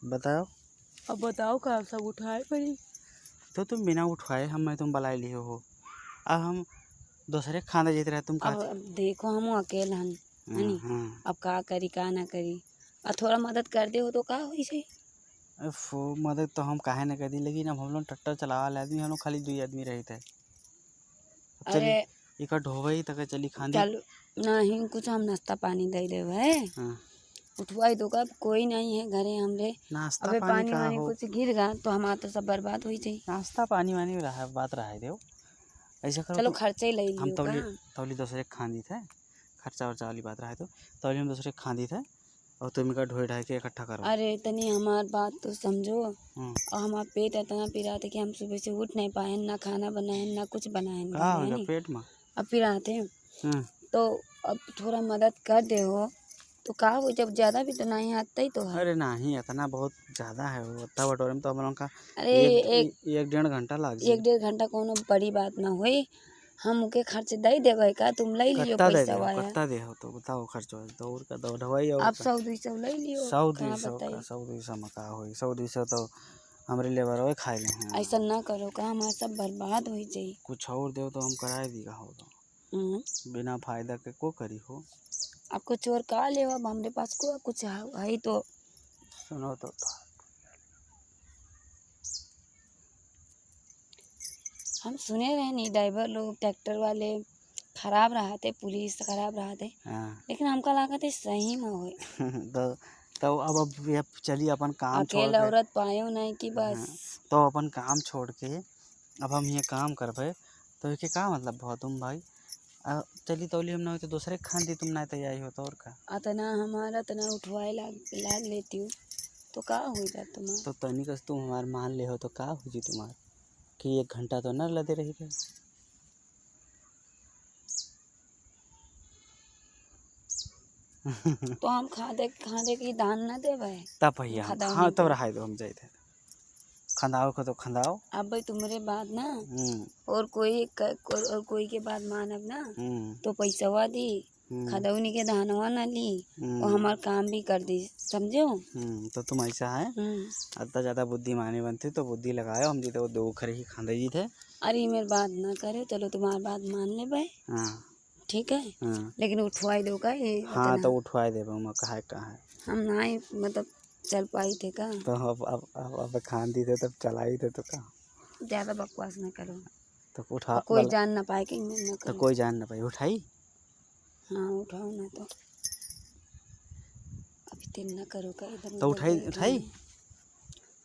बताओ। अब बताओ कहाँ सब उठाए पड़ी। तो तुम बिना उठवाए हम तुम बुलाए लिए हो। अब हम दूसरे खाना जीत रहे तुम अब देखो हम अकेले हन है नी। हाँ। अब का करी का ना करी। अब थोड़ा मदद कर दे हो तो का होई छे। मदद तो हम काहे न कर दी, लेकिन अब हम लोग ट्रैक्टर चलावा वाले आदमी हम लोग खाली 2 आदमी रहे थे। चली अरे इका ढोवई तक चली खांदी। चल नहीं कुछ हम नाश्ता पानी दे दे है। हाँ। उठवाई दो का अब कोई नहीं है घरे हमरे। नाश्ता अबे पानी पानी का वानी हो। कुछ गिर गया तो हमारा तो सब बर्बाद हो जाई। नाश्ता पानी वानी रहा बात रहा दे। ऐसा करो चलो तुम। खर्चा ही ले हम लियो का। तौली दूसरे खांदी थे। खर्चा वर्चा वाली बात रहा तो तौली हम दूसरे खांदी थे। और तुम इका ढोई ढाई के इकट्ठा करो। अरे तनी हमार बात तो समझो। हम्म। और हमारा पेट इतना पिरा था कि हम सुबह से उठ नहीं पाए ना खाना बनाए ना कुछ बनाए का घरे है होगा नी। पेट में? अब पिराते हैं हम्म। तो अब थोड़ा मदद कर दे हो तो का हो। जब ज्यादा भी तो नहीं आता ही तो है। अरे नहीं इतना बहुत ज़्यादा है वो इतना बटोरे में तो हम लोग का अरे एक 1-1.5 घंटा लग जाए। 1-1.5 घंटा कोनो बड़ी बात ना हुई। हम के खर्च दे देवे का तुम ले लियो पैसा वाया। कत्ता दे हो तो बताओ खर्च हो तो और का दो ढवाई और आप का 100-200 ले लियो 100-200 का बताई। 100-200 में का होई 100-200 तो हमरे लेबर ओए खाए ले हैं। ऐसा ना करो का हमारा सब बर्बाद हो जाई। कुछ और दे तो हम कराए दी का हो तो बिना फायदा के को करी हो। अब कुछ और का ले अब हमरे पास को कुछ है तो। सुनो तो हम सुने रहे नहीं ड्राइवर लोग ट्रैक्टर वाले खराब रहते पुलिस खराब रहते। हाँ। लेकिन हमका लागत है सही में होए। तो अब ये चलिए अपन काम छोड़ अकेला के। औरत पायो नहीं कि हाँ। बस। तो अपन काम छोड़ के अब हम ये काम करबे तो इसके का मतलब बहुत तुम भाई। चली तौली हम ना हो तो दूसरे खान दी तुम ना तैयारी हो तो और का। अतना हमारा तना उठवाए लाग लेती हूँ तो का हो जाता तुम्हारा। तो तनिक तुम हमार मान ले हो तो का हो जी तुम्हार कि 1 घंटा तो न लदे रही थे। तो हम खादे की दान न देवे। तब भैया हाँ तब रहा दो हम जाए थे खंदाओ को तो खंदाओ। अब भाई तुम्हारे बात ना हम्म। और कोई के बात मानब ना हम्म। तो पैसा दी खदौनी के दानवा न ली और हमार काम भी कर दी समझो। तो तुम ऐसा है इतना ज़्यादा बुद्धिमानी बनती तो बुद्धि लगाए हम जी तो 2 खरे ही खांदे जी थे। अरे मेरी बात ना करे चलो तुम्हारी बात मान ले भाई। हाँ। ठीक है। हाँ। लेकिन उठवाई दो का ये हाँ तो उठवाए दे मैं कहा हम ना ही मतलब चल पाई थे का। तो अब खान दी थे तब चलाई थे तो का। ज्यादा बकवास ना करो तो उठा कोई जान ना पाए कि मैं ना तो करूँ। कोई जान ना पाई उठाई। हाँ उठाओ ना तो अभी तीन ना करो का इधर तो उठाई।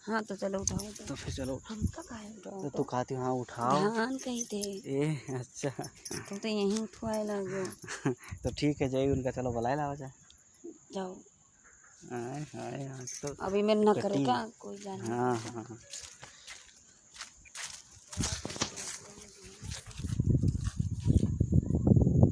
हाँ तो चलो उठाओ तो फिर चलो हम का काहे उठाओ तो तू कहती हाँ उठाओ। ध्यान कहीं थे अच्छा। तुम तो यहीं उठवाए लगे। तो ठीक है जाइए उनका चलो बुलाए लावा जाए। जाओ आए हाय आज तो अभी मेरे ना करे कटी। का कोई जान। हाँ हाँ।